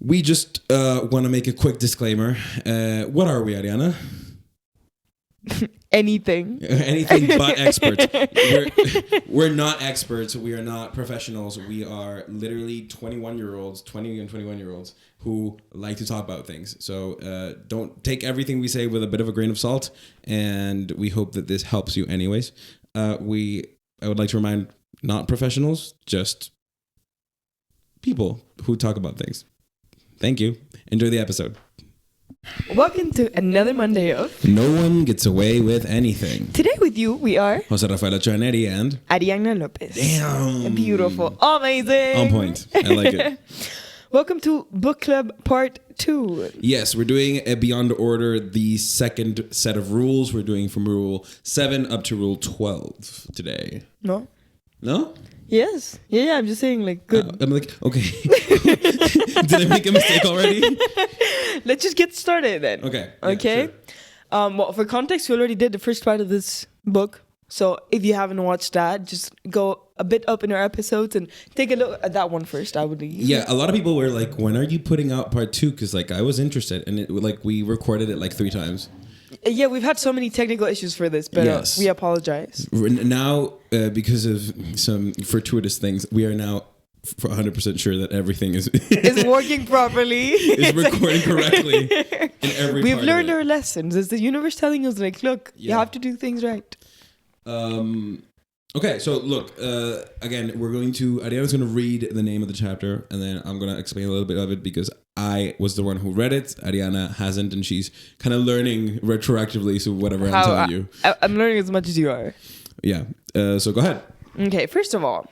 We just want to make a quick disclaimer. What are we, Ariana? Anything but experts. We're not experts. We are not professionals. We are literally 20 and 21-year-olds who like to talk about things. So don't take everything we say with a bit of a grain of salt. And we hope that this helps you anyways. I would like to remind not professionals, just people who talk about things. Thank you. Enjoy the episode. Welcome to another Monday of No One Gets Away with Anything. Today with you, we are Jose Rafael Chaneri and Ariana Lopez. Damn. Beautiful. Amazing. On point. I like it. Welcome to Book Club Part 2. Yes, we're doing a Beyond Order, the second set of rules. We're doing from Rule 7 up to Rule 12 today. No? No? Yes. Yeah, I'm just saying, like, good. I'm like, okay. Did I make a mistake already? Let's just get started then. Okay. Yeah, Okay. Sure. Well, for context, we already did the first part of this book. So if you haven't watched that, just go a bit up in our episodes and take a look at that one first, I would believe. Yeah, a lot of people were like, when are you putting out part 2? Because like I was interested, and we recorded it like 3 times. Yeah, we've had so many technical issues for this, but Yes. we apologize. Now, because of some fortuitous things, we are now for 100% sure that everything is working properly. is recording correctly in every We've part learned of it. our lessons. It's the universe telling us, like, look, you Yeah. have to do things right. Okay, so look, again, Ariana's going to read the name of the chapter, and then I'm going to explain a little bit of it because I was the one who read it. Ariana hasn't, and she's kind of learning retroactively, so whatever I'm telling you. I'm learning as much as you are. Yeah, so go ahead. Okay, first of all,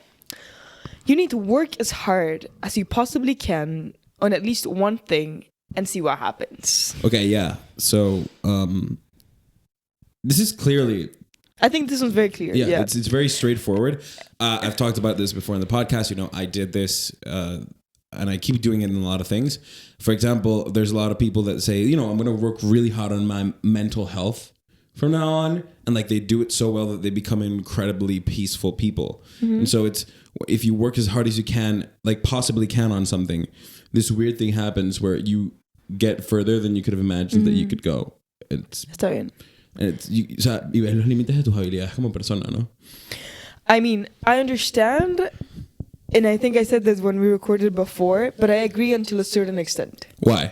you need to work as hard as you possibly can on at least one thing and see what happens. Okay, yeah, so this is clearly... I think this one's very clear. Yeah. It's very straightforward. I've talked about this before in the podcast. You know, I did this, and I keep doing it in a lot of things. For example, there's a lot of people that say, you know, I'm going to work really hard on my mental health from now on, and like they do it so well that they become incredibly peaceful people. Mm-hmm. And so it's if you work as hard as you can, like possibly can on something, this weird thing happens where you get further than you could have imagined that you could go. Está bien. O sea, y ves los límites de tus habilidades como persona, ¿no? I mean, I understand, and I think I said this when we recorded before, but I agree until a certain extent. Why?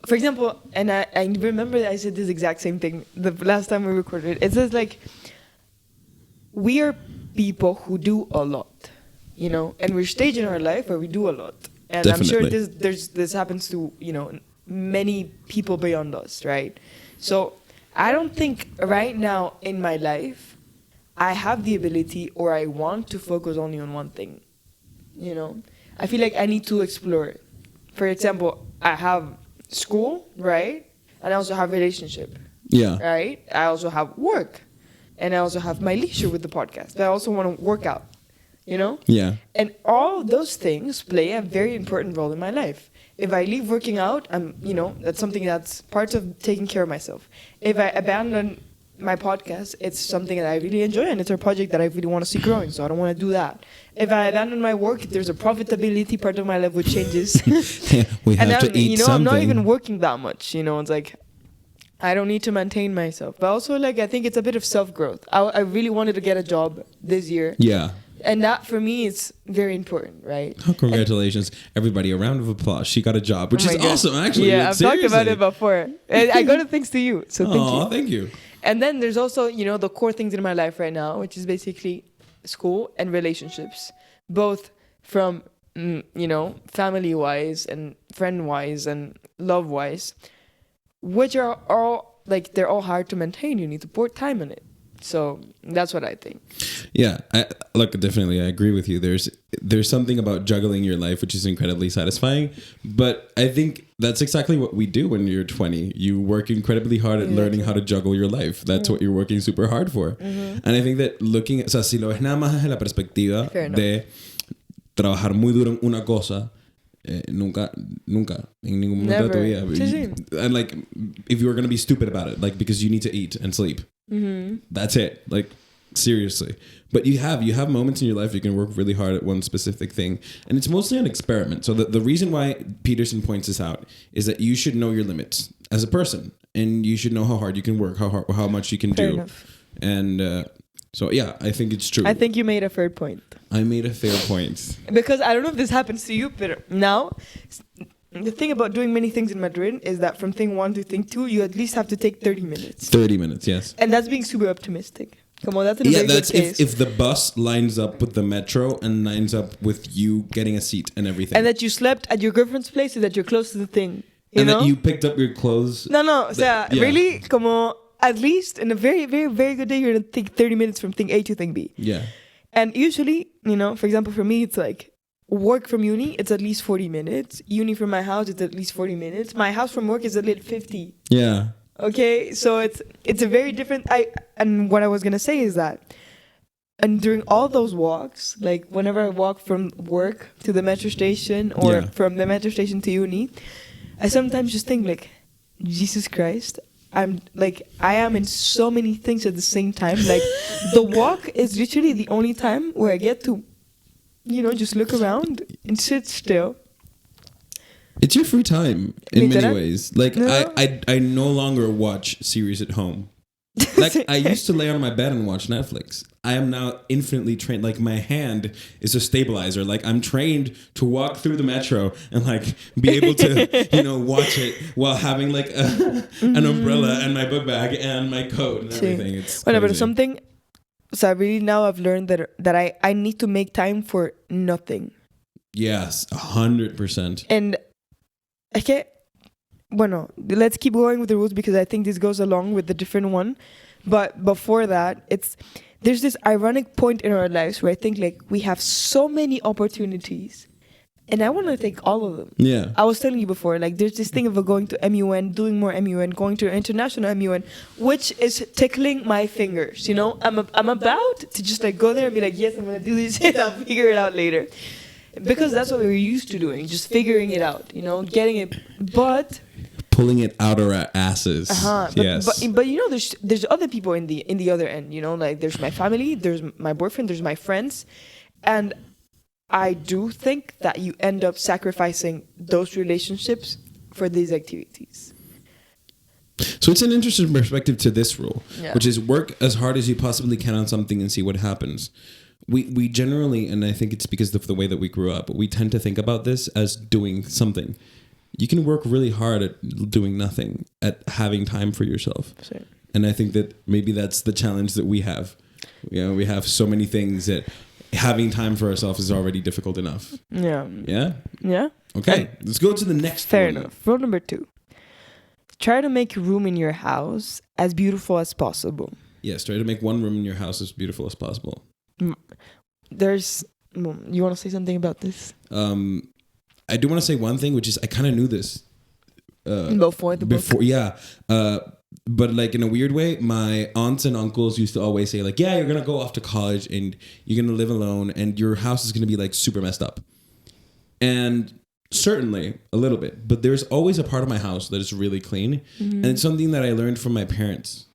For example, and I remember that I said this exact same thing the last time we recorded. It says, like, we are people who do a lot, you know, and we're staged in our life where we do a lot. And Definitely. I'm sure this happens to, you know, many people beyond us, right? So I don't think right now in my life I have the ability or I want to focus only on one thing. You know, I feel like I need to explore it. For example, I have school, right? And I also have relationship. Yeah. Right? I also have work. And I also have my leisure with the podcast. But I also want to work out, you know? Yeah. And all those things play a very important role in my life. If I leave working out, that's something that's part of taking care of myself. If I abandon my podcast, it's something that I really enjoy and it's a project that I really want to see growing, so I don't want to do that. If I abandon my work, there's a profitability part of my life which changes. We have to eat something. I'm not even working that much, you know, it's like I don't need to maintain myself. But also, like, I think it's a bit of self-growth. I really wanted to get a job this year. Yeah. And that, for me, is very important, right? Oh, congratulations, everybody. A round of applause. She got a job, which is awesome, actually. Yeah, I've talked about it before. And I got it thanks to you, so thank you. Oh, thank you. And then there's also, you know, the core things in my life right now, which is basically school and relationships. Both from, you know, family-wise and friend-wise and love-wise, which are all, like, they're all hard to maintain. You need to pour time in it. So that's what I think. Yeah, definitely, I agree with you. There's something about juggling your life which is incredibly satisfying. But I think that's exactly what we do when you're 20. You work incredibly hard at learning how to juggle your life. That's what you're working super hard for. Mm-hmm. And I think that o sea, si lo ves nada más desde la perspectiva de trabajar muy duro en una cosa, nunca, en ningún momento de tu vida. Sí. And like, if you were going to be stupid about it, like because you need to eat and sleep. Mm-hmm. That's it. Like, Seriously. But you have moments in your life you can work really hard at one specific thing. And it's mostly an experiment. So the reason why Peterson points this out is that you should know your limits as a person. And you should know how hard you can work, how much you can Fair do. enough. And so, yeah, I think it's true. I think you made a fair point. I made a fair point. Because I don't know if this happens to you, but now, the thing about doing many things in Madrid is that from thing 1 to thing 2, you at least have to take 30 minutes. 30 minutes, yes. And that's being super optimistic. Come on, that's in a very that's good case. if the bus lines up with the metro and lines up with you getting a seat and everything. And that you slept at your girlfriend's place so that you're close to the thing. You know? That you picked up your clothes. No, really, como at least in a very, very, very good day, you're going to take 30 minutes from thing A to thing B. Yeah. And usually, for example, for me, it's like work from uni, it's at least 40 minutes. Uni from my house, it's at least 40 minutes. My house from work is at least 50. Yeah. Okay, so it's a very different... And what I was going to say is that, and during all those walks, like whenever I walk from work to the metro station or from the metro station to uni, I sometimes just think like, Jesus Christ, I am in so many things at the same time. Like the walk is literally the only time where I get to, just look around and sit still. It's your free time in many Literal. ways. Like No. I no longer watch series at home. Like I used to lay on my bed and watch Netflix. I am now infinitely trained. Like my hand is a stabilizer. Like I'm trained to walk through the metro and like be able to, watch it while having like an umbrella and my book bag and my coat and everything. It's whatever. crazy. Something. So I really now I've learned that I need to make time for nothing. Yes, 100%. And okay. Bueno, let's keep going with the rules because I think this goes along with the different one. But before that, there's this ironic point in our lives where I think like we have so many opportunities and I want to take all of them. Yeah. I was telling you before, like there's this thing of going to MUN, doing more MUN, going to international MUN, which is tickling my fingers. I'm about to just like go there and be like, yes, I'm going to do this and I'll figure it out later. Because that's what we were used to doing, just figuring it out, getting it. But pulling it out of our asses. Yes. But there's other people in the other end, like there's my family, there's my boyfriend, there's my friends, and I do think that you end up sacrificing those relationships for these activities. So it's an interesting perspective to this rule, Yeah. which is work as hard as you possibly can on something and see what happens. We generally, and I think it's because of the way that we grew up, we tend to think about this as doing something. You can work really hard at doing nothing, at having time for yourself. Sure. And I think that maybe that's the challenge that we have. We have so many things that having time for ourselves is already difficult enough. Yeah. Yeah? Yeah. Okay, let's go to the next Fair one. enough. Rule number 2. Try to make room in your house as beautiful as possible. Yes, try to make one room in your house as beautiful as possible. You want to say something about this? I do want to say one thing, which is I kind of knew this Before the book. yeah. But like in a weird way, my aunts and uncles used to always say like, yeah, you're gonna go off to college and you're gonna live alone and your house is gonna be like super messed up. And certainly a little bit, but there's always a part of my house that is really clean, and it's something that I learned from my parents.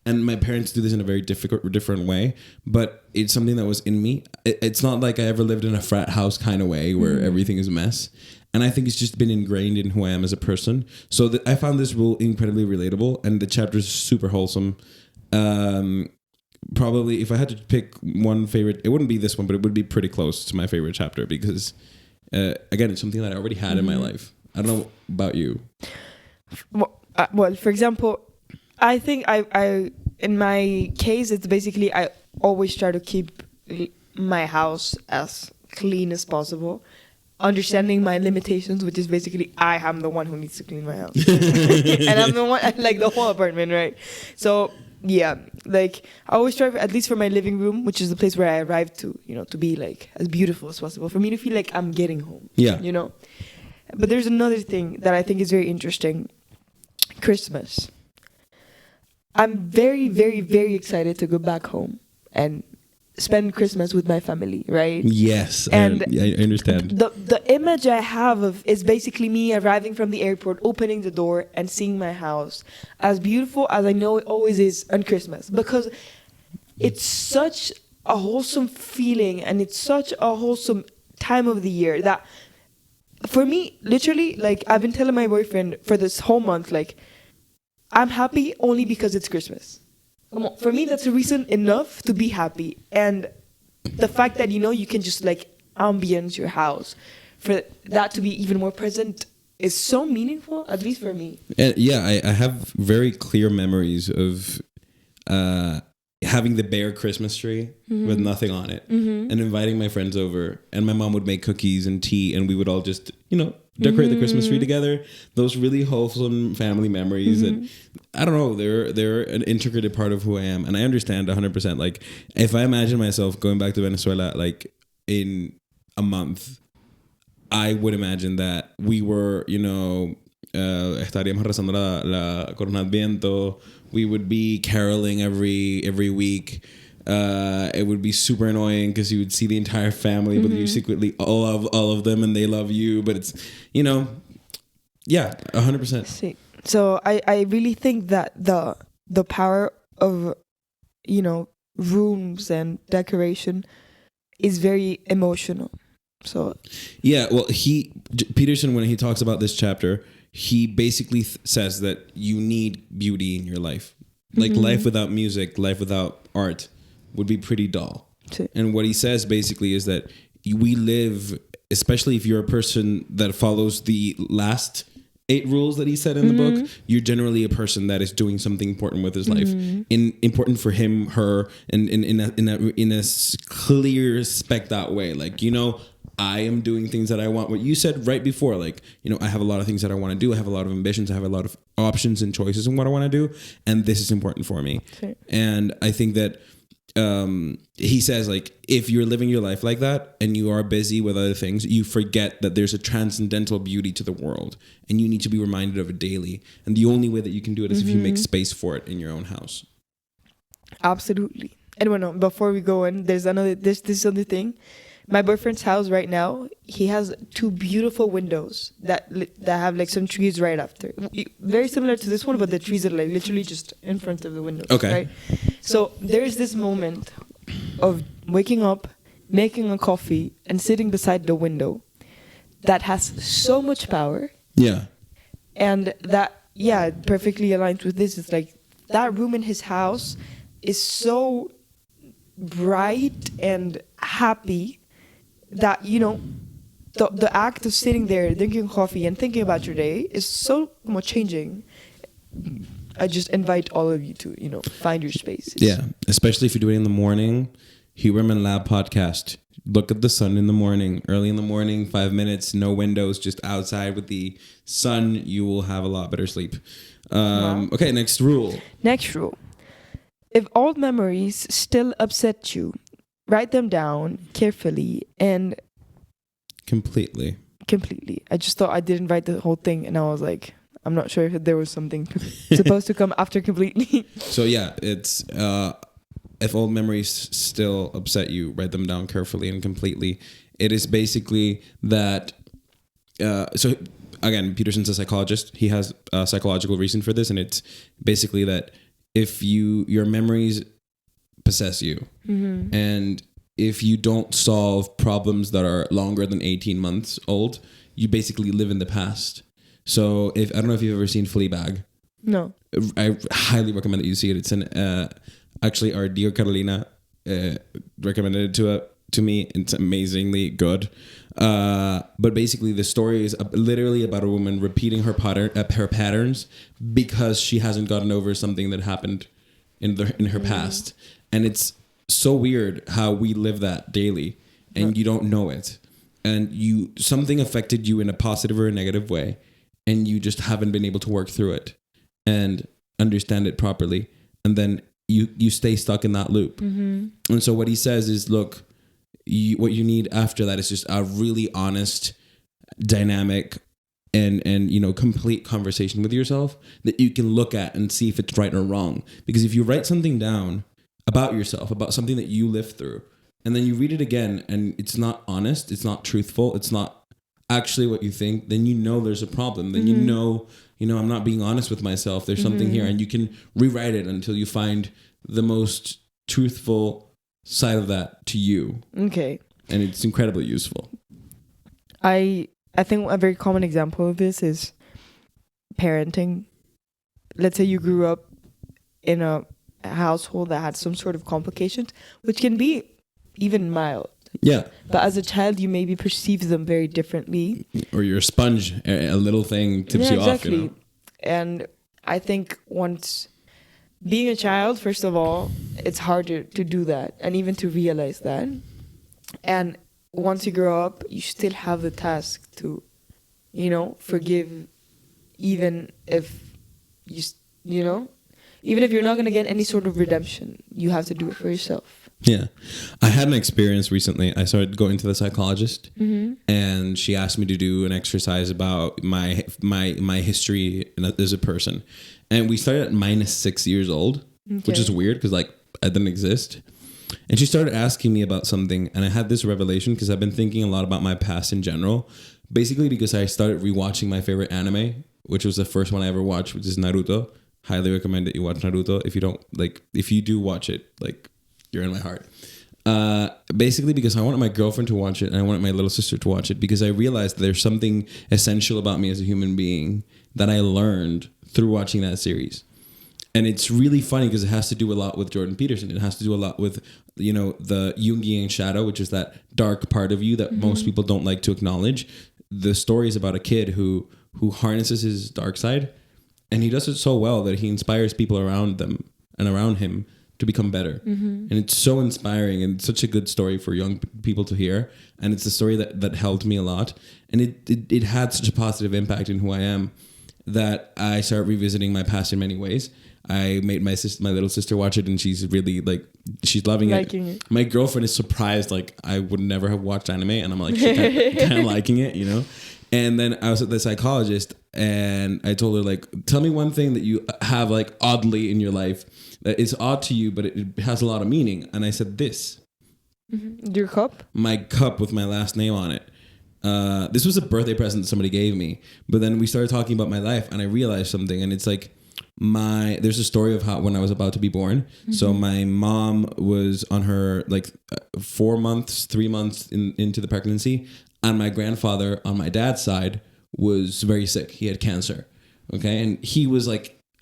And my parents do this in a very different way, but it's something that was in me. It's not like I ever lived in a frat house kind of way where everything is a mess. And I think it's just been ingrained in who I am as a person. So I found this rule incredibly relatable, and the chapter is super wholesome. Probably, if I had to pick one favorite, it wouldn't be this one, but it would be pretty close to my favorite chapter because, again, it's something that I already had in my life. I don't know about you. Well, for example, I think I in my case, it's basically I always try to keep my house as clean as possible, understanding my limitations, which is basically I am the one who needs to clean my house, and I'm the one like the whole apartment, right? So yeah, like I always try, at least for my living room, which is the place where I arrived to, to be like as beautiful as possible, for me to feel like I'm getting home. Yeah, But there's another thing that I think is very interesting: Christmas. I'm very, very, very excited to go back home and spend Christmas with my family, right? Yes, and I understand. The image I have of is basically me arriving from the airport, opening the door and seeing my house as beautiful as I know it always is on Christmas. Because it's such a wholesome feeling, and it's such a wholesome time of the year that for me, literally, like, I've been telling my boyfriend for this whole month, like, I'm happy only because it's Christmas. Come on, for me, that's a reason enough to be happy. And the fact that, you know, you can just like ambience your house, for that to be even more present is so meaningful, at least for me. And yeah, I have very clear memories of having the bare Christmas tree with nothing on it, and inviting my friends over, and my mom would make cookies and tea, and we would all just, you know, decorate the Christmas tree together. Those really wholesome family memories that, I don't know, they're an integrated part of who I am. And I understand 100%. Like, if I imagine myself going back to Venezuela, like, in a month, I would imagine that we were, you know, estaríamos rezando la Corona Adviento. We would be caroling every week. It would be super annoying because you would see the entire family, but you secretly love all of them and they love you. But it's, you know, yeah, 100%. So I really think that the power of, you know, rooms and decoration is very emotional. So yeah, well, Peterson, when he talks about this chapter, he basically says that you need beauty in your life. Like, life without music, life without art would be pretty dull. And what he says basically is that we live, especially if you're a person that follows the last 8 rules that he said in the book, you're generally a person that is doing something important with his life, important for him, her, and in a clear, spec'd out way. Like, you know, I am doing things that I want. What you said right before, like, you know, I have a lot of things that I want to do. I have a lot of ambitions. I have a lot of options and choices in what I want to do. And this is important for me. Sure. And I think that he says, like, if you're living your life like that and you are busy with other things, you forget that there's a transcendental beauty to the world, and you need to be reminded of it daily. And the only way that you can do it is if you make space for it in your own house. Absolutely. And well, no, before we go in, there's this other thing. My boyfriend's house right now, he has 2 beautiful windows that have like some trees right after. Very similar to this one, but the trees are like literally just in front of the windows. Okay. Right? So there is this moment of waking up, making a coffee, and sitting beside the window that has so much power. Yeah. And that, yeah, perfectly aligns with this. It's like that room in his house is so bright and happy that, you know, the act of sitting there drinking coffee and thinking about your day is so much changing. I just invite all of you to, you know, find your space. Yeah, especially if you do it in the morning. Huberman Lab podcast. Look at the sun in the morning, early in the morning, 5 minutes, no windows, just outside with the sun. You will have a lot better sleep. Okay, next rule. Next rule. If old memories still upset you, write them down carefully and completely. I just thought I didn't write the whole thing, and I was like, I'm not sure if there was something supposed to come after completely. So yeah, it's if old memories still upset you, write them down carefully and completely. It is basically that. So again, Peterson's a psychologist. He has a psychological reason for this, and it's basically that if your memories possess you, and if you don't solve problems that are longer than 18 months old, you basically live in the past. So I don't know if you've ever seen Fleabag. No. I highly recommend that you see it. It's actually our dear Carolina recommended it to me. It's amazingly good. But basically the story is literally about a woman repeating her patterns because she hasn't gotten over something that happened in her past. And it's so weird how we live that daily and you don't know it. And something affected you in a positive or a negative way, and you just haven't been able to work through it and understand it properly. And then you stay stuck in that loop. And so what he says is, look, what you need after that is just a really honest, dynamic, and complete conversation with yourself that you can look at and see if it's right or wrong. Because if you write something down about yourself, about something that you lived through, and then you read it again and it's not honest, it's not truthful, it's not actually what you think, then there's a problem. Then I'm not being honest with myself. There's something here, and you can rewrite it until you find the most truthful side of that to you. Okay. And it's incredibly useful. I think a very common example of this is parenting. Let's say you grew up in a household that had some sort of complications, which can be even mild. Yeah. But as a child, you maybe perceive them very differently. Or you're a sponge. A little thing tips you off, you know? And I think once being a child, first of all, it's hard to do that and even to realize that. And once you grow up, you still have the task to, forgive, even if even if you're not going to get any sort of redemption, you have to do it for yourself. Yeah. I had an experience recently. I started going to the psychologist, and she asked me to do an exercise about my history as a person. And we started at -6 years old, which is weird because I didn't exist. And she started asking me about something, and I had this revelation because I've been thinking a lot about my past in general. Basically because I started rewatching my favorite anime, which was the first one I ever watched, which is Naruto. Highly recommend that you watch Naruto. If you do watch it, you're in my heart. Basically because I wanted my girlfriend to watch it and I wanted my little sister to watch it because I realized there's something essential about me as a human being that I learned through watching that series. And it's really funny because it has to do a lot with Jordan Peterson. It has to do a lot with, the Jungian shadow, which is that dark part of you that most people don't like to acknowledge. The story is about a kid who harnesses his dark side, and he does it so well that he inspires people around them and around him to become better. And it's so inspiring and such a good story for young people to hear. And it's a story that helped me a lot. And it had such a positive impact in who I am that I started revisiting my past in many ways. I made my little sister watch it, and she's really she's loving it. My girlfriend is surprised, I would never have watched anime, and I'm she's kind of liking it, And then I was at the psychologist, and I told her tell me one thing that you have oddly in your life that is odd to you, but it has a lot of meaning. And I said this. Your cup? My cup with my last name on it. This was a birthday present that somebody gave me, but then we started talking about my life, and I realized something, and it's there's a story of how when I was about to be born. So my mom was on her 3 months into the pregnancy, and my grandfather on my dad's side was very sick. He had cancer. Okay. And he was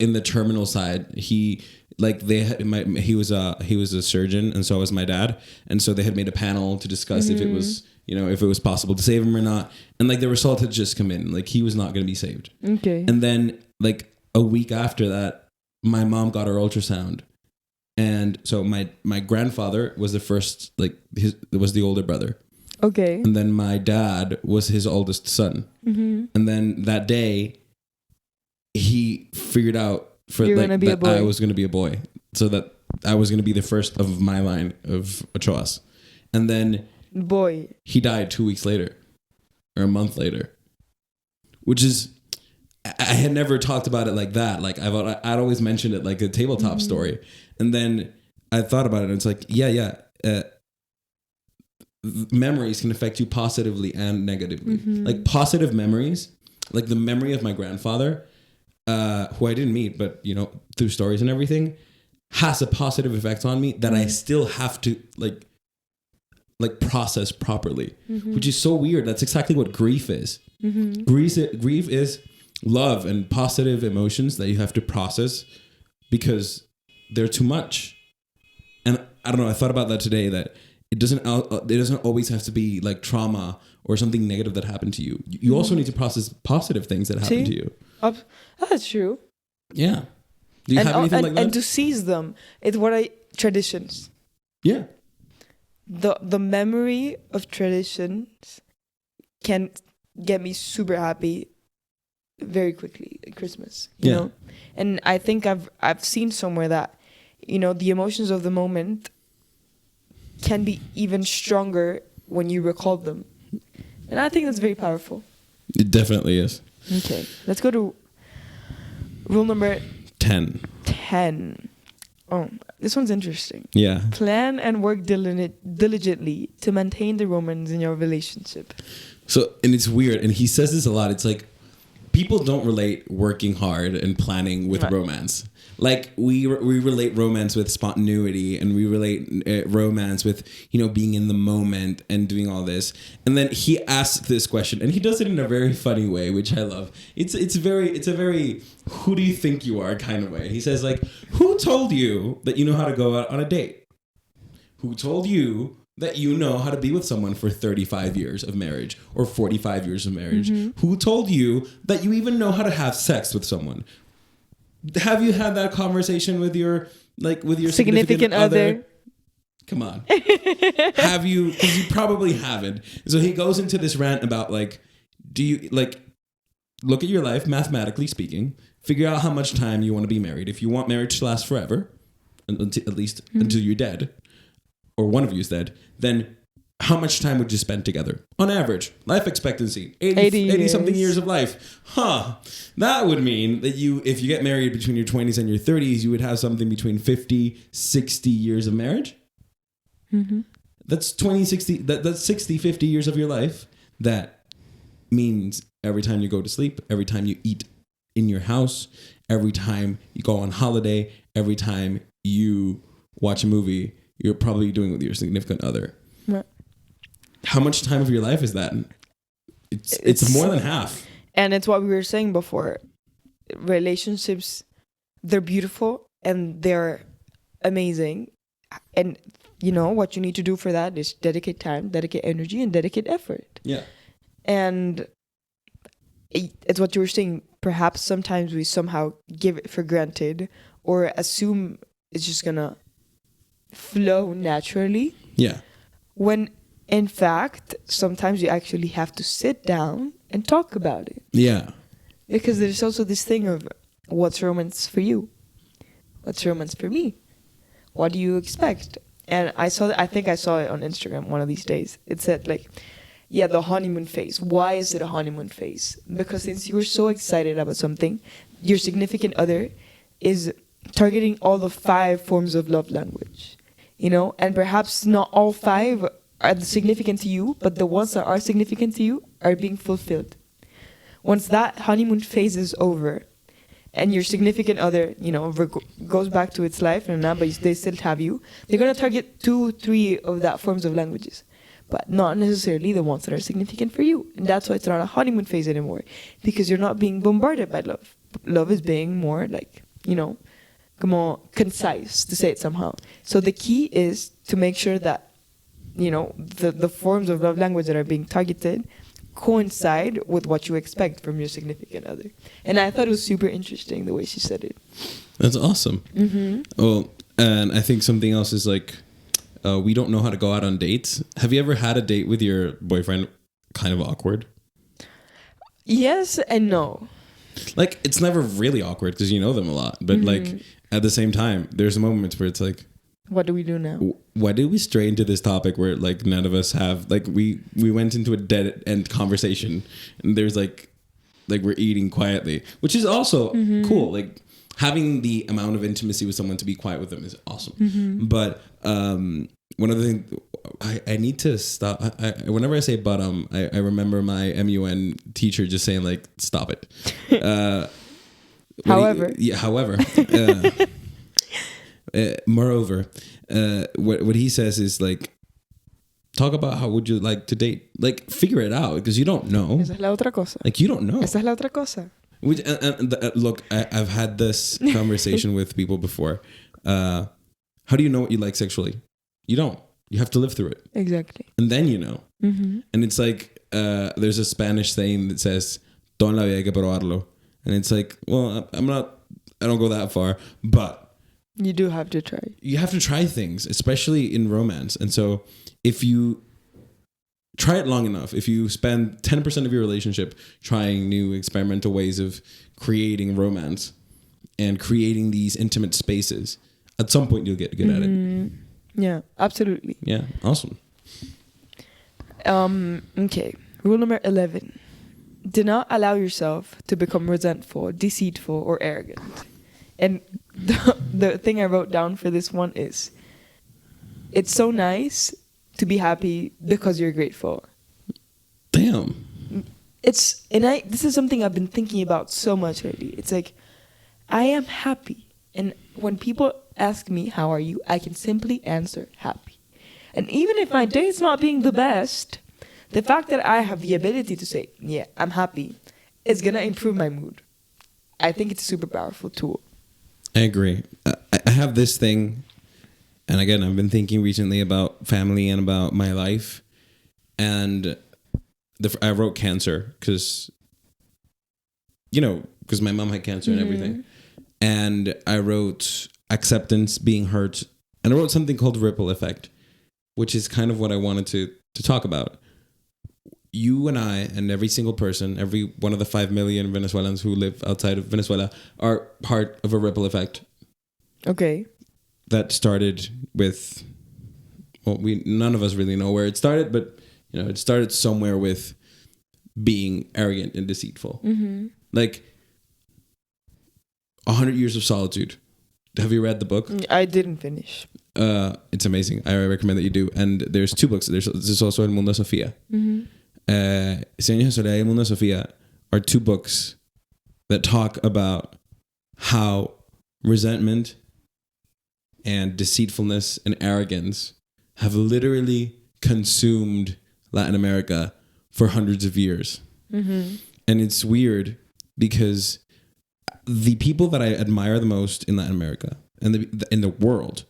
in the terminal side. He was a surgeon, and so was my dad. And so they had made a panel to discuss if it was, if it was possible to save him or not. And the result had just come in, he was not going to be saved. Okay. And then a week after that, my mom got her ultrasound. And so my grandfather was the first, was the older brother. Okay. And then my dad was his oldest son. And then that day, he figured out that I was going to be a boy. So that I was going to be the first of my line of Ochoas. And then he died 2 weeks later or a month later, which is, I had never talked about it like that. I'd always mentioned it like a tabletop story. And then I thought about it, and it's memories can affect you positively and negatively. Positive memories, the memory of my grandfather, who I didn't meet, but through stories and everything, has a positive effect on me that I still have to process properly, which is so weird. That's exactly what grief is. Grief is love and positive emotions that you have to process because they're too much. And I don't know, I thought about that today, that it doesn't always have to be trauma or something negative that happened to you. You also need to process positive things that happen to you. That's true. Yeah. Do you have anything like that? And to seize them. It's traditions. Yeah. The memory of traditions can get me super happy very quickly at Christmas. You know? And I think I've seen somewhere that, the emotions of the moment can be even stronger when you recall them. And I think that's very powerful. It definitely is. Okay. Let's go to rule number 10. Oh, this one's interesting. Yeah. Plan and work diligently to maintain the romance in your relationship. So, and it's weird. And he says this a lot. It's people don't relate working hard and planning with romance. Like we relate romance with spontaneity, and we relate romance with, you know, being in the moment and doing all this. And then he asks this question, and he does it in a very funny way, which I love. It's a very who do you think you are kind of way. He says, like, who told you that you know how to go out on a date? Who told you that you know how to be with someone for 35 years of marriage or 45 years of marriage? Who told you that you even know how to have sex with someone? Have you had that conversation with your significant other? Come on. Have you? Because you probably haven't. So he goes into this rant about, like, do you, like, look at your life, mathematically speaking, figure out how much time you want to be married. If you want marriage to last forever, at least until you're dead, or one of you is dead, then how much time would you spend together? On average, life expectancy, 80 something years of life. That would mean that if you get married between your 20s and your 30s, you would have something between 50, 60 years of marriage. That's 20, 60, that's 60, 50 years of your life. That means every time you go to sleep, every time you eat in your house, every time you go on holiday, every time you watch a movie, you're probably doing it with your significant other. Right. How much time of your life is that? It's more than half. And it's what we were saying before. Relationships, they're beautiful and they're amazing. And you know what you need to do for that is dedicate time, dedicate energy, and dedicate effort. Yeah. And it's what you were saying. Perhaps sometimes we somehow give it for granted or assume it's just gonna flow naturally. Yeah. When in fact, sometimes you actually have to sit down and talk about it. Yeah. Because there's also this thing of, what's romance for you? What's romance for me? What do you expect? And I think I saw it on Instagram one of these days. It said, like, yeah, the honeymoon phase. Why is it a honeymoon phase? Because since you were so excited about something, your significant other is targeting all the 5 forms of love language. You know, and perhaps not all 5 are significant to you, but the ones that are significant to you are being fulfilled. Once that honeymoon phase is over, and your significant other, you know, goes back to its life, and now, but they still have you, they're gonna target 2, 3 of that forms of languages, but not necessarily the ones that are significant for you. And that's why it's not a honeymoon phase anymore, because you're not being bombarded by love. Love is being more like, you know, more concise, to say it somehow. So the key is to make sure that, you know, the forms of love language that are being targeted coincide with what you expect from your significant other. And I thought it was super interesting the way she said it. That's awesome. Well, and I think something else is, like, we don't know how to go out on dates. Have you ever had a date with your boyfriend kind of awkward? Yes and no. Like, it's never really awkward because you know them a lot, but like, at the same time, there's moments where it's like, what do we do now? Why did we stray into this topic where, like, none of us have, like, we went into a dead end conversation, and there's like we're eating quietly, which is also cool. Like, having the amount of intimacy with someone to be quiet with them is awesome. But one of the things I need to stop. Whenever I say but, I remember my MUN teacher just saying, like, stop it. However. Moreover, what he says is, like, talk about how would you like to date. Like, figure it out, because you don't know. Esa es la otra cosa. Like, you don't know. Esa es la otra cosa. Which, look, I've had this conversation with people before. How do you know what you like sexually? You don't. You have to live through it. Exactly. And then you know. And it's like, there's a Spanish saying that says, "Don la vida hay que probarlo." And it's like, well, I don't go that far, but you do have to try. You have to try things, especially in romance. And so if you try it long enough, if you spend 10% of your relationship trying new experimental ways of creating romance and creating these intimate spaces, at some point you'll get good at it. Yeah, absolutely. Yeah, awesome. Okay, rule number 11. Do not allow yourself to become resentful, deceitful, or arrogant. And the thing I wrote down for this one is, it's so nice to be happy because you're grateful. Damn. this is something I've been thinking about so much lately. It's like, I am happy. And when people ask me, how are you? I can simply answer happy. And even if my day is not being the best, the fact that I have the ability to say, yeah, I'm happy, is going to improve my mood. I think it's a super powerful tool. I agree. I have this thing, and again, I've been thinking recently about family and about my life. And I wrote cancer because, because my mom had cancer and everything. And I wrote acceptance, being hurt. And I wrote something called ripple effect, which is kind of what I wanted to talk about. You and I and every single person, every one of the 5 million Venezuelans who live outside of Venezuela are part of a ripple effect. Okay. That started with, none of us really know where it started, but it started somewhere with being arrogant and deceitful. Like 100 Years of Solitude. Have you read the book? I didn't finish. It's amazing. I recommend that you do. And there's 2 books. There's also El Mundo de Sofía. Cien Años de Soledad y El Mundo de Sofía are 2 books that talk about how resentment and deceitfulness and arrogance have literally consumed Latin America for hundreds of years. And it's weird because the people that I admire the most in Latin America and in the world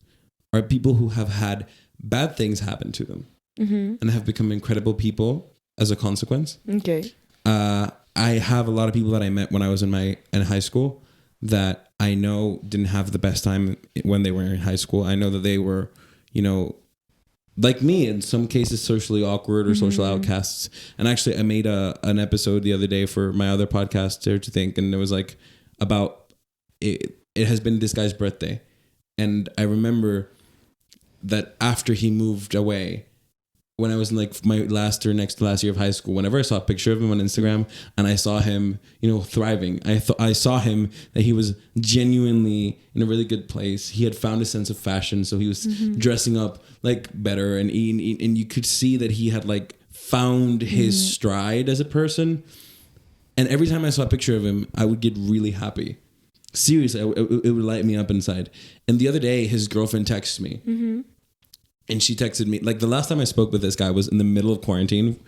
are people who have had bad things happen to them and have become incredible people as a consequence. Okay. I have a lot of people that I met when I was in high school that I know didn't have the best time when they were in high school. I know that they were, like me, in some cases, socially awkward or social outcasts. And actually, I made an episode the other day for my other podcast, Dare to Think, and it was like about it. It has been this guy's birthday, and I remember that after he moved away, when I was in like my last or next to last year of high school, whenever I saw a picture of him on Instagram and I saw him, thriving, I saw him that he was genuinely in a really good place. He had found a sense of fashion, so he was dressing up like better and eating, and you could see that he had like found his stride as a person. And every time I saw a picture of him, I would get really happy. Seriously, it would light me up inside. And the other day, his girlfriend texted me. And she texted me, like the last time I spoke with this guy was in the middle of quarantine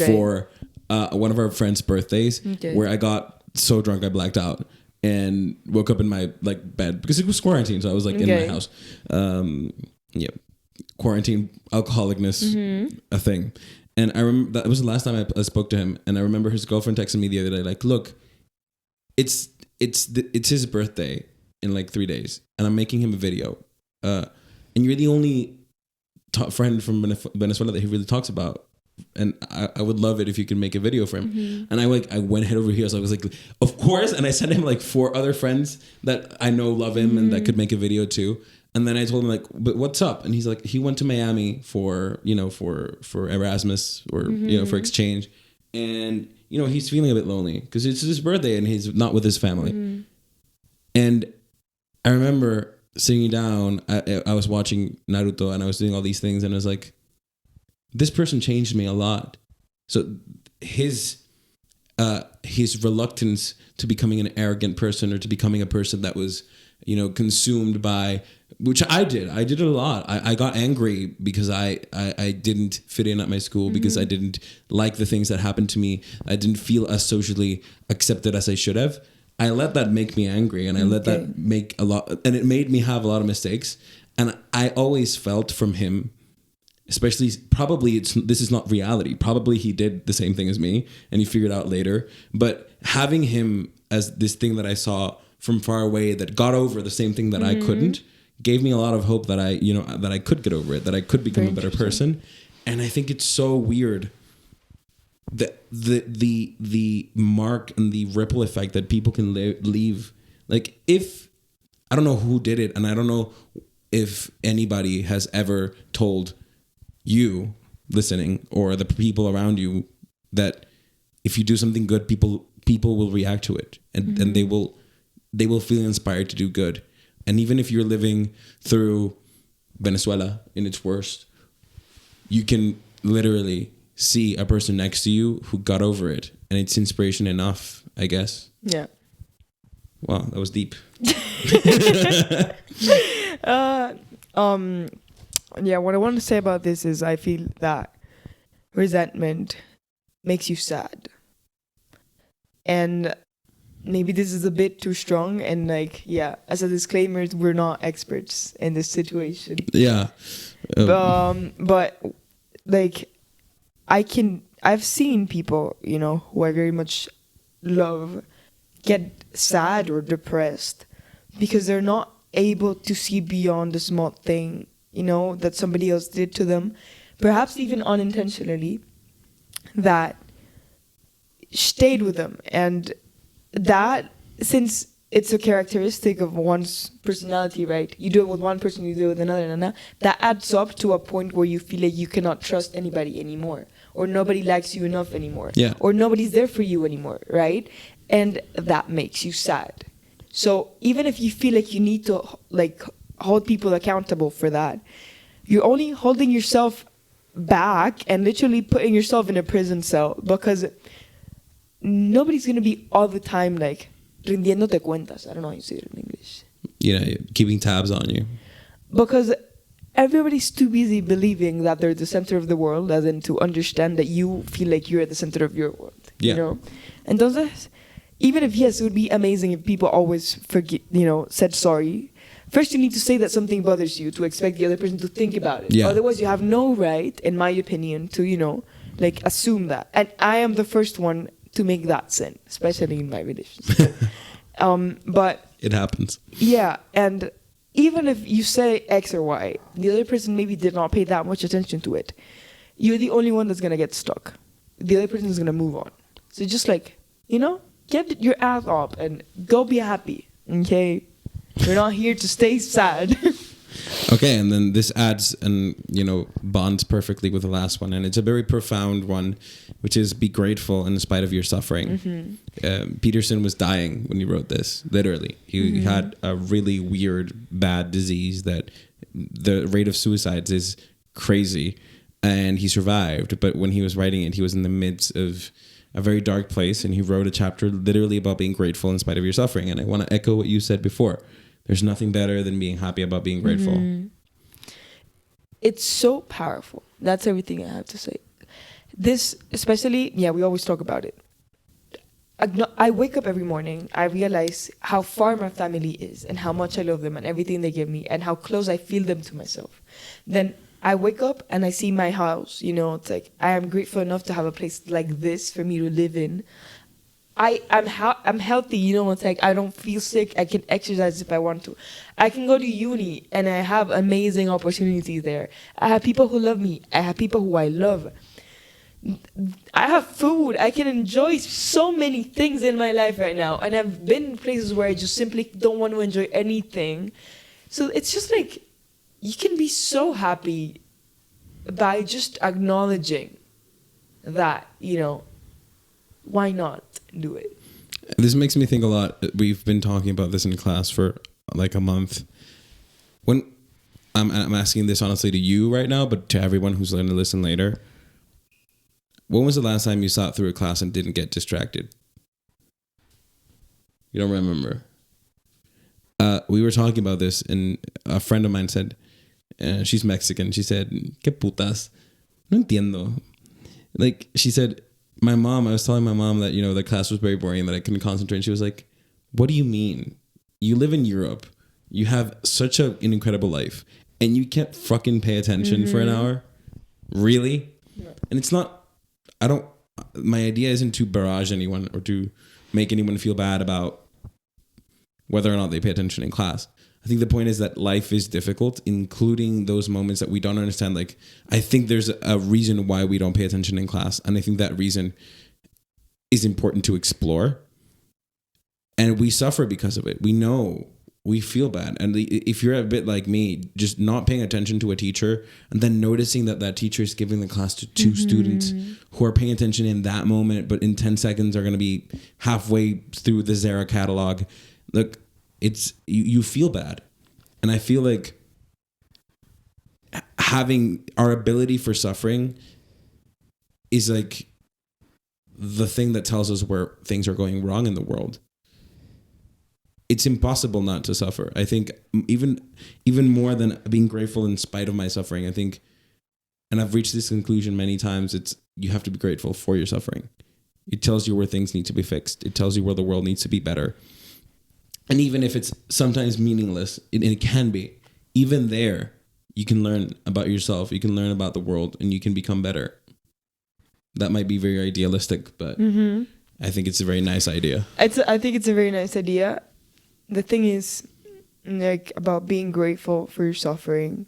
for one of our friends' birthdays, where I got so drunk I blacked out and woke up in my like bed because it was quarantine. So I was like in my house. Quarantine alcoholicness, a thing. And I remember that was the last time I spoke to him. And I remember his girlfriend texted me the other day, like, look, it's his birthday in like 3 days, and I'm making him a video. And you're the only friend from Venezuela that he really talks about, and I would love it if you could make a video for him. And I went head over here, so I was like, of course. And I sent him like 4 other friends that I know love him and that could make a video too. And then I told him like, but what's up? And he's like, he went to Miami for Erasmus or for exchange, and he's feeling a bit lonely because it's his birthday and he's not with his family. And I remember sitting down, I was watching Naruto and I was doing all these things, and I was like, this person changed me a lot. So his reluctance to becoming an arrogant person or to becoming a person that was, consumed by, which I did it a lot. I got angry because I didn't fit in at my school, because I didn't like the things that happened to me. I didn't feel as socially accepted as I should have. I let that make me angry, and I let that make and it made me have a lot of mistakes. And I always felt from him, especially, probably this is not reality. Probably he did the same thing as me and he figured out later. But having him as this thing that I saw from far away that got over the same thing that I couldn't, gave me a lot of hope that I could get over it, that I could become a better person. And I think it's so weird the mark and the ripple effect that people can leave. Like, if I don't know who did it, and I don't know if anybody has ever told you listening or the people around you that if you do something good, people will react to it, and they will feel inspired to do good. And even if you're living through Venezuela in its worst, you can literally see a person next to you who got over it, and it's inspiration enough, I guess. Yeah. Wow, that was deep. Yeah, what I want to say about this is I feel that resentment makes you sad. And maybe this is a bit too strong, and like, yeah, as a disclaimer, we're not experts in this situation. Yeah. But like, I've seen people, you know, who I very much love get sad or depressed because they're not able to see beyond the small thing, you know, that somebody else did to them, perhaps even unintentionally, that stayed with them. And that, since it's a characteristic of one's personality, right? You do it with one person, you do it with another, and that adds up to a point where you feel like you cannot trust anybody anymore, or nobody likes you enough anymore, or nobody's there for you anymore, right? And that makes you sad. So even if you feel like you need to like hold people accountable for that, you're only holding yourself back and literally putting yourself in a prison cell, because nobody's going to be all the time like rindiéndote cuentas. I don't know how you say it in English. You know, keeping tabs on you. Because everybody's too busy believing that they're the center of the world, as in to understand that you feel like you're at the center of your world. Yeah. You know? Entonces, even if, yes, it would be amazing if people always forget, you know, said sorry. First, you need to say that something bothers you to expect the other person to think about it. Yeah. Otherwise, you have no right, in my opinion, to, you know, like assume that. And I am the first one to make that sin, especially in my relationship. But it happens. Yeah, and even if you say X or Y, the other person maybe did not pay that much attention to it. You're the only one that's gonna get stuck. The other person is gonna move on. So just like, you know, get your ass up and go be happy. Okay, we're not here to stay sad. Okay, and then this adds and, you know, bonds perfectly with the last one, and it's a very profound one, which is be grateful in spite of your suffering. Peterson was dying when he wrote this, literally. He had a really weird, bad disease that the rate of suicides is crazy, and he survived. But when he was writing it, he was in the midst of a very dark place, and he wrote a chapter literally about being grateful in spite of your suffering. And I want to echo what you said before. There's nothing better than being happy about being grateful. It's so powerful. That's everything I have to say. This, especially, yeah, we always talk about it. I wake up every morning, I realize how far my family is and how much I love them and everything they give me and how close I feel them to myself. Then I wake up and I see my house, you know, it's like I am grateful enough to have a place like this for me to live in. I'm healthy, you know, it's like I don't feel sick. I can exercise if I want to. I can go to uni and I have amazing opportunities there. I have people who love me. I have people who I love. I have food. I can enjoy so many things in my life right now. And I've been in places where I just simply don't want to enjoy anything. So it's just like, you can be so happy by just acknowledging that, you know, why not do it? This makes me think a lot. We've been talking about this in class for like a month. When I'm asking this honestly to you right now, but to everyone who's going to listen later. When was the last time you sat through a class and didn't get distracted? You don't remember? We were talking about this, and a friend of mine said, she's Mexican. She said, "¿Qué putas? No entiendo." Like, she said, I was telling my mom that, you know, the class was very boring and that I couldn't concentrate. And she was like, "What do you mean? You live in Europe. You have such an incredible life. And you can't fucking pay attention for an hour? Really?" No. And it's not, my idea isn't to barrage anyone or to make anyone feel bad about whether or not they pay attention in class. I think the point is that life is difficult, including those moments that we don't understand. Like, I think there's a reason why we don't pay attention in class. And I think that reason is important to explore. And we suffer because of it. We know, we feel bad. And if you're a bit like me, just not paying attention to a teacher and then noticing that that teacher is giving the class to two students who are paying attention in that moment, but in 10 seconds are going to be halfway through the Zara catalog. Look, it's you feel bad. And I feel like having our ability for suffering is like the thing that tells us where things are going wrong in the world. It's impossible not to suffer. I think even more than being grateful in spite of my suffering, I think, and I've reached this conclusion many times, it's you have to be grateful for your suffering. It tells you where things need to be fixed. It tells you where the world needs to be better. And even if it's sometimes meaningless, and it can be, even there, you can learn about yourself, you can learn about the world, and you can become better. That might be very idealistic, but I think it's a very nice idea. I think it's a very nice idea. The thing is, like, about being grateful for your suffering,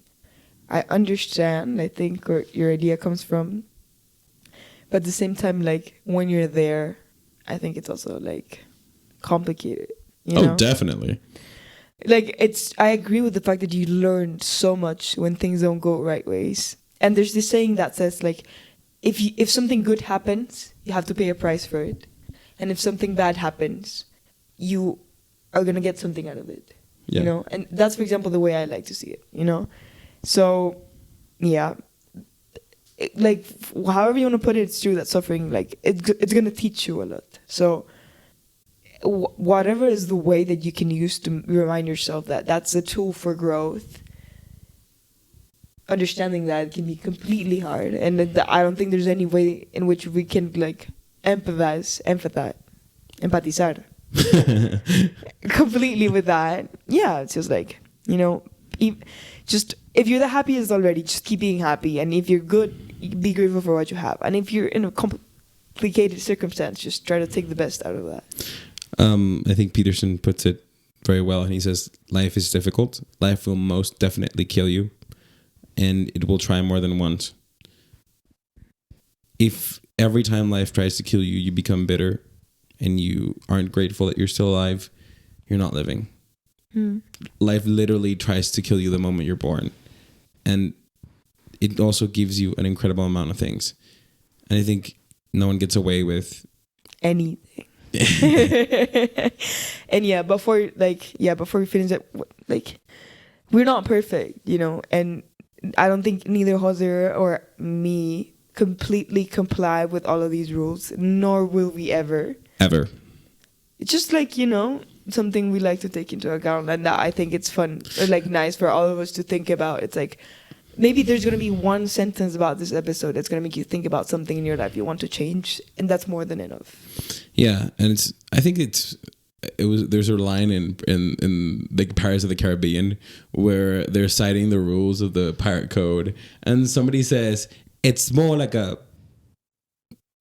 I understand, I think, where your idea comes from. But at the same time, like, when you're there, I think it's also, like, complicated. You know? Definitely. Like, I agree with the fact that you learn so much when things don't go right ways. And there's this saying that says, like, if something good happens, you have to pay a price for it. And if something bad happens, you are going to get something out of it. Yeah. You know? And that's, for example, the way I like to see it, you know? So, yeah. Like, however you want to put it, it's true that suffering, like, it's going to teach you a lot. So, whatever is the way that you can use to remind yourself that that's a tool for growth, understanding that it can be completely hard. And I don't think there's any way in which we can, like, empathize completely with that. Yeah, it's just like, you know, if you're the happiest already, just keep being happy. And if you're good, be grateful for what you have. And if you're in a complicated circumstance, just try to take the best out of that. I think Peterson puts it very well, and he says, life is difficult. Life will most definitely kill you, and it will try more than once. If every time life tries to kill you, you become bitter and you aren't grateful that you're still alive, you're not living. Life literally tries to kill you the moment you're born. And it also gives you an incredible amount of things. And I think no one gets away with anything. And before we finish it, like, we're not perfect, you know, and I don't think neither Jose or me completely comply with all of these rules, nor will we ever. It's just, like, you know, something we like to take into account, and that I think it's fun, or, like, nice for all of us to think about. It's like, maybe there's going to be one sentence about this episode that's going to make you think about something in your life you want to change, and that's more than enough. Yeah, and there's a line in the Pirates of the Caribbean where they're citing the rules of the pirate code, and somebody says it's more like a,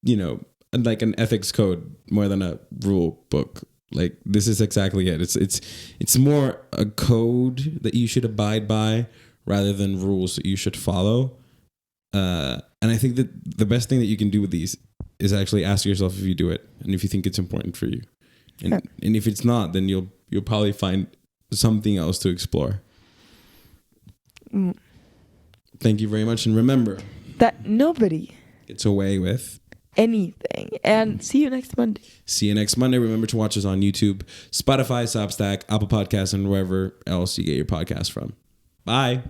you know, like an ethics code more than a rule book. Like, this is exactly it. It's more a code that you should abide by rather than rules that you should follow. And I think that the best thing that you can do with these is actually ask yourself if you do it and if you think it's important for you. And if it's not, then you'll probably find something else to explore. Thank you very much, and remember that nobody gets away with anything. And see you next Monday. Remember to watch us on YouTube, Spotify, Substack, Apple Podcasts, and wherever else you get your podcast from. Bye.